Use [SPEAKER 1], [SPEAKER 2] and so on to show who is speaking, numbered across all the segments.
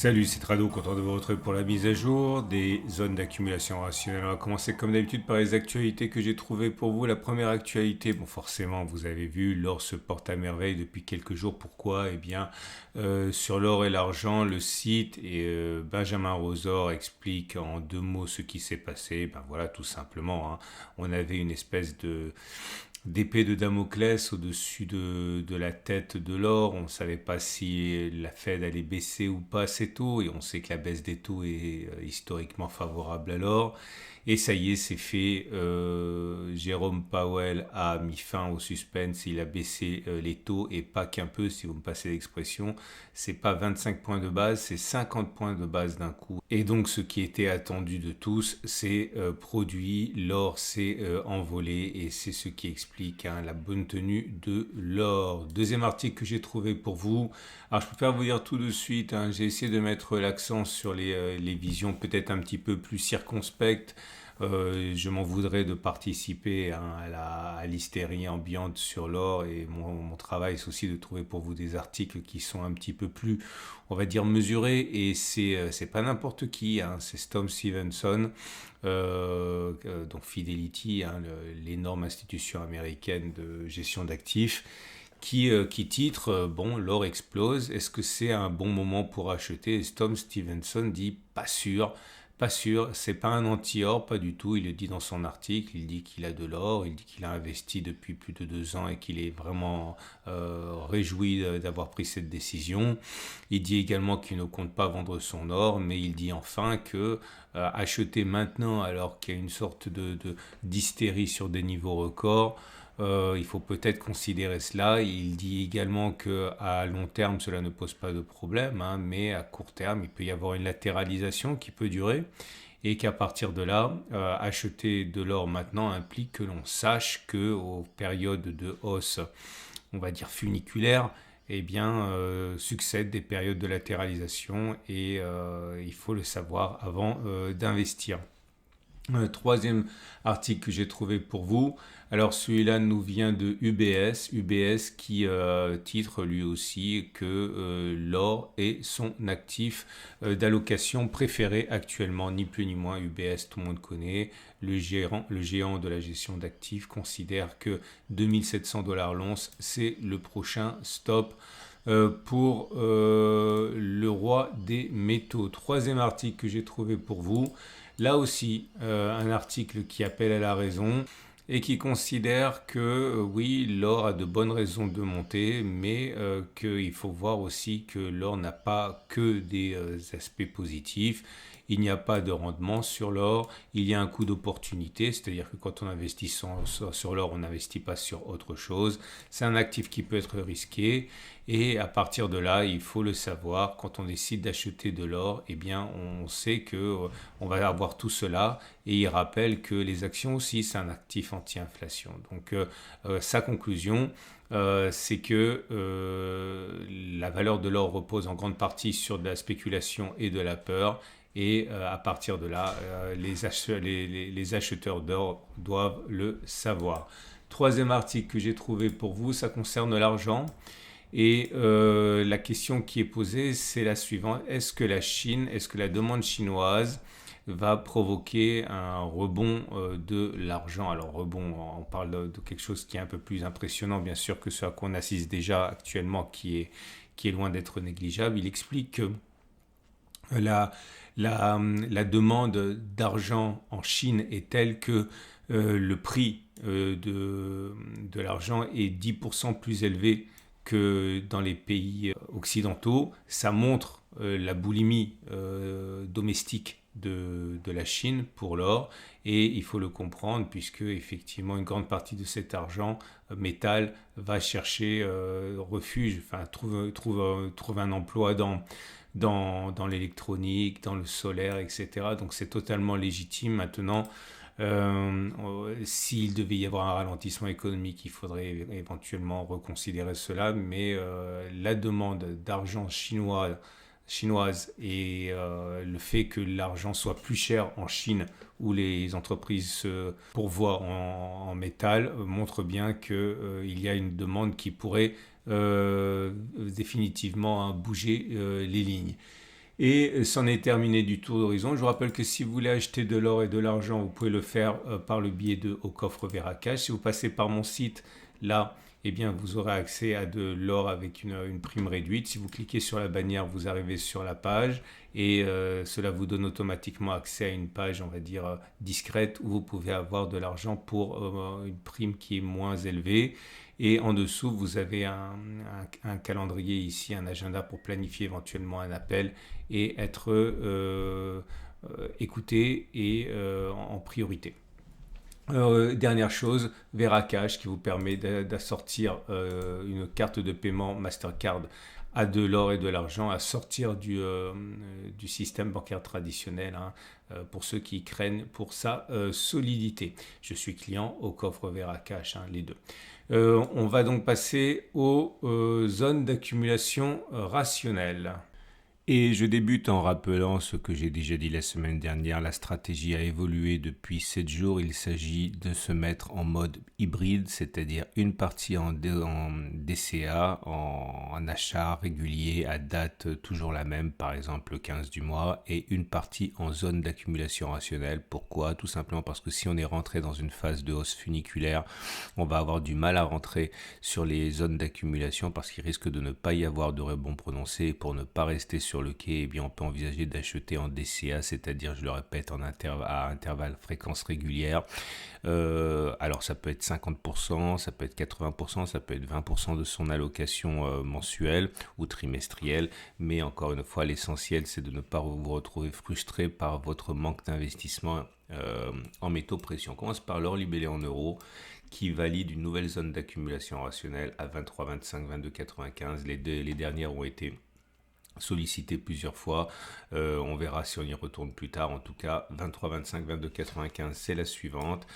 [SPEAKER 1] Salut, c'est Trado, content de vous retrouver pour la mise à jour des zones d'accumulation rationnelle. On va commencer comme d'habitude par les actualités que j'ai trouvées pour vous. La première actualité, bon forcément vous avez vu, l'or se porte à merveille depuis quelques jours. Pourquoi? Eh bien, sur l'or et l'argent, le site et Benjamin Rosor explique en deux mots ce qui s'est passé. Ben voilà, tout simplement, hein. On avait une espèce d'épée de Damoclès au-dessus de la tête de l'or. On ne savait pas si la Fed allait baisser ou pas ses taux, et on sait que la baisse des taux est historiquement favorable à l'or. Et ça y est, c'est fait. Jérôme Powell a mis fin au suspense. Il a baissé les taux, et pas qu'un peu, si vous me passez l'expression. C'est pas 25 points de base, c'est 50 points de base d'un coup. Et donc, ce qui était attendu de tous, c'est produit. L'or s'est envolé, et c'est ce qui explique, hein, la bonne tenue de l'or. Deuxième article que j'ai trouvé pour vous. Alors, je préfère vous dire tout de suite, hein, j'ai essayé de mettre l'accent sur les visions peut-être un petit peu plus circonspectes. Je m'en voudrais de participer, hein, à l'hystérie ambiante sur l'or, et mon travail c'est aussi de trouver pour vous des articles qui sont un petit peu plus, on va dire, mesurés, et c'est pas n'importe qui, hein, c'est Tom Stevenson, donc Fidelity, hein, l'énorme institution américaine de gestion d'actifs, qui titre bon, l'or explose, est-ce que c'est un bon moment pour acheter? Et Tom Stevenson dit pas sûr. Pas sûr, c'est pas un anti-or, pas du tout. Il le dit dans son article, il dit qu'il a de l'or, il dit qu'il a investi depuis plus de 2 ans et qu'il est vraiment réjoui d'avoir pris cette décision. Il dit également qu'il ne compte pas vendre son or, mais il dit enfin que acheter maintenant, alors qu'il y a une sorte d'hystérie sur des niveaux records, il faut peut-être considérer cela. Il dit également qu'à long terme, cela ne pose pas de problème, hein, mais à court terme, il peut y avoir une latéralisation qui peut durer, et qu'à partir de là, acheter de l'or maintenant implique que l'on sache qu'aux périodes de hausse, on va dire funiculaire, eh bien, succèdent des périodes de latéralisation, et il faut le savoir avant d'investir. Troisième article que j'ai trouvé pour vous. Alors celui-là nous vient de UBS. UBS qui titre lui aussi que l'or est son actif d'allocation préféré actuellement, ni plus ni moins. UBS, tout le monde connaît. Le géant de la gestion d'actifs considère que 2700 $ l'once, c'est le prochain stop pour le roi des métaux. Troisième article que j'ai trouvé pour vous. Là aussi, un article qui appelle à la raison et qui considère que oui, l'or a de bonnes raisons de monter, mais qu'il faut voir aussi que l'or n'a pas que des aspects positifs. Il n'y a pas de rendement sur l'or, il y a un coût d'opportunité, c'est-à-dire que quand on investit sur l'or, on n'investit pas sur autre chose. C'est un actif qui peut être risqué, et à partir de là, il faut le savoir, quand on décide d'acheter de l'or, eh bien on sait que on va avoir tout cela, et il rappelle que les actions aussi, c'est un actif anti-inflation. Donc sa conclusion, c'est que la valeur de l'or repose en grande partie sur de la spéculation et de la peur, et à partir de là, les acheteurs d'or doivent le savoir. Troisième article que j'ai trouvé pour vous, ça concerne l'argent. Et la question qui est posée, c'est la suivante. Est-ce que la demande chinoise va provoquer un rebond de l'argent? Alors rebond, on parle de quelque chose qui est un peu plus impressionnant, bien sûr, que ce à quoi on assiste déjà actuellement, qui est loin d'être négligeable. Il explique que la, la demande d'argent en Chine est telle que le prix de l'argent est 10% plus élevé que dans les pays occidentaux. Ça montre la boulimie domestique de la Chine pour l'or, et il faut le comprendre puisque effectivement une grande partie de cet argent métal va chercher refuge, enfin trouve un emploi dans l'électronique, dans le solaire, etc. Donc c'est totalement légitime. Maintenant, s'il devait y avoir un ralentissement économique, il faudrait éventuellement reconsidérer cela, mais la demande d'argent chinoise, et le fait que l'argent soit plus cher en Chine, où les entreprises se pourvoient en métal, montre bien qu'il y a une demande qui pourrait définitivement, hein, bouger les lignes. Et c'en est terminé du tour d'horizon. Je vous rappelle que si vous voulez acheter de l'or et de l'argent, vous pouvez le faire par le biais de Au Coffre Veracash. Si vous passez par mon site, là, eh bien, vous aurez accès à de l'or avec une prime réduite. Si vous cliquez sur la bannière, vous arrivez sur la page et cela vous donne automatiquement accès à une page, on va dire, discrète où vous pouvez avoir de l'argent pour une prime qui est moins élevée. Et en dessous, vous avez un calendrier ici, un agenda pour planifier éventuellement un appel et être écouté et en priorité. Dernière chose, Veracash qui vous permet d'assortir une carte de paiement Mastercard à de l'or et de l'argent, à sortir du système bancaire traditionnel, hein, pour ceux qui craignent pour sa solidité. Je suis client au coffre Veracash, hein, les deux. On va donc passer aux zones d'accumulation rationnelle. Et je débute en rappelant ce que j'ai déjà dit la semaine dernière, la stratégie a évolué depuis 7 jours. Il s'agit de se mettre en mode hybride, c'est-à-dire une partie en DCA, en achat régulier à date toujours la même, par exemple le 15 du mois, et une partie en zone d'accumulation rationnelle. Pourquoi ? Tout simplement parce que si on est rentré dans une phase de hausse funiculaire, on va avoir du mal à rentrer sur les zones d'accumulation parce qu'il risque de ne pas y avoir de rebond prononcé. Pour ne pas rester sur le quai, eh bien, on peut envisager d'acheter en DCA, c'est-à-dire, je le répète, à intervalles fréquence régulière. Alors ça peut être 50%, ça peut être 80%, ça peut être 20% de son allocation mensuelle ou trimestrielle, mais encore une fois, l'essentiel c'est de ne pas vous retrouver frustré par votre manque d'investissement en métaux précieux. On commence par l'or libellé en euros qui valide une nouvelle zone d'accumulation rationnelle à 23, 25, 22, 95. Les dernières ont été sollicité plusieurs fois, on verra si on y retourne plus tard. En tout cas, 23, 25, 22, 95, c'est la suivante.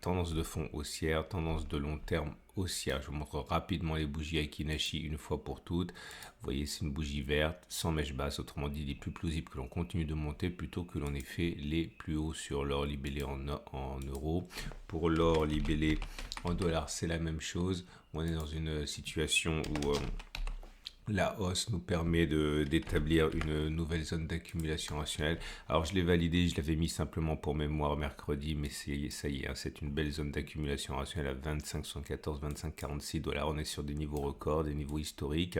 [SPEAKER 1] Tendance de fond haussière, tendance de long terme haussière. Je vous montre rapidement les bougies Aiki-Nashi une fois pour toutes. Vous voyez, c'est une bougie verte sans mèche basse, autrement dit, il est plus plausible que l'on continue de monter plutôt que l'on ait fait les plus hauts sur l'or libellé en euros. Pour l'or libellé en dollars, c'est la même chose. On est dans une situation où la hausse nous permet d'établir une nouvelle zone d'accumulation rationnelle. Alors je l'ai validé, je l'avais mis simplement pour mémoire mercredi, mais ça y est, hein, c'est une belle zone d'accumulation rationnelle à 25,74, 25,46 $. On est sur des niveaux records, des niveaux historiques.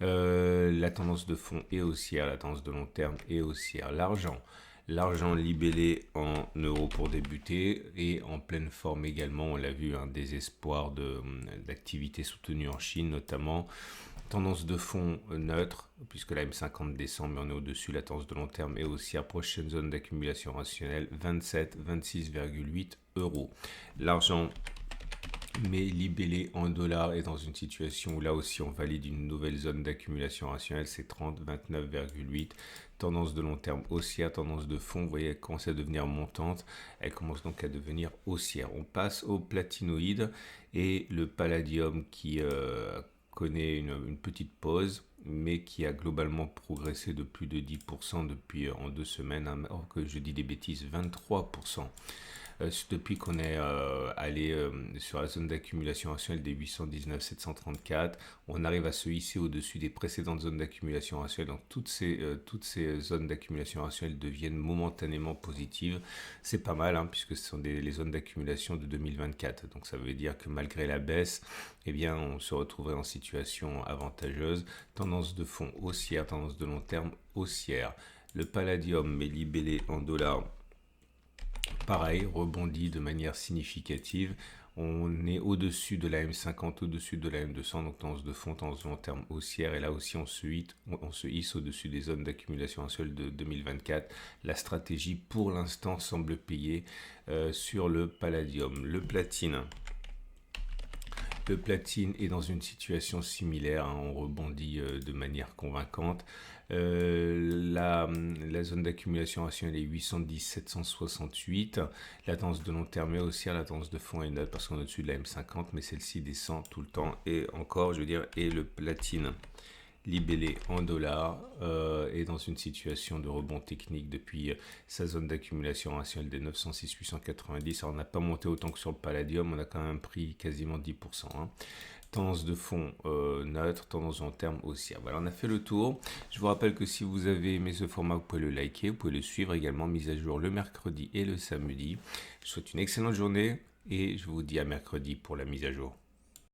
[SPEAKER 1] La tendance de fond est haussière, la tendance de long terme est haussière. L'argent libellé en euros pour débuter et en pleine forme également, on l'a vu, un désespoir d'activité soutenue en Chine notamment. Tendance de fond neutre, puisque la M50 descend, mais on est au-dessus. La tendance de long terme est haussière. Prochaine zone d'accumulation rationnelle, 27, 26,8 €. L'argent mais libellé en dollars est dans une situation où là aussi on valide une nouvelle zone d'accumulation rationnelle, c'est 30, 29,8. Tendance de long terme haussière, tendance de fond, vous voyez, elle commence à devenir montante, elle commence donc à devenir haussière. On passe au platinoïde et le palladium qui connaît une petite pause, mais qui a globalement progressé de plus de 10% depuis en 2 semaines, hein, or que je dis des bêtises, 23%. Depuis qu'on est allé sur la zone d'accumulation rationnelle des 819 734, on arrive à se hisser au-dessus des précédentes zones d'accumulation rationnelle. Donc toutes ces zones d'accumulation rationnelle deviennent momentanément positives. C'est pas mal, hein, puisque ce sont les zones d'accumulation de 2024. Donc ça veut dire que malgré la baisse, eh bien, on se retrouverait en situation avantageuse. Tendance de fond haussière, tendance de long terme haussière. Le palladium, mais libellé en dollars, pareil, rebondit de manière significative. On est au-dessus de la M50, au-dessus de la M200, donc tendance de fond, tendance de long terme haussière. Et là aussi, on se hisse au-dessus des zones d'accumulation rationnelle de 2024. La stratégie, pour l'instant, semble payer sur le palladium. Le platine est dans une situation similaire, hein, on rebondit de manière convaincante. La zone d'accumulation rationnelle est 810 768. La tendance de long terme est haussière, la tendance de fond est neutre parce qu'on est au-dessus de la M50, mais celle-ci descend tout le temps. Et encore, je veux dire, et le platine libellé en dollars est dans une situation de rebond technique depuis sa zone d'accumulation rationnelle des 906 890. Alors, on n'a pas monté autant que sur le palladium, on a quand même pris quasiment 10%. Hein. Tendance de fond neutre, tendance en terme haussière. Voilà, on a fait le tour. Je vous rappelle que si vous avez aimé ce format, vous pouvez le liker, vous pouvez le suivre également, mise à jour le mercredi et le samedi. Je vous souhaite une excellente journée et je vous dis à mercredi pour la mise à jour.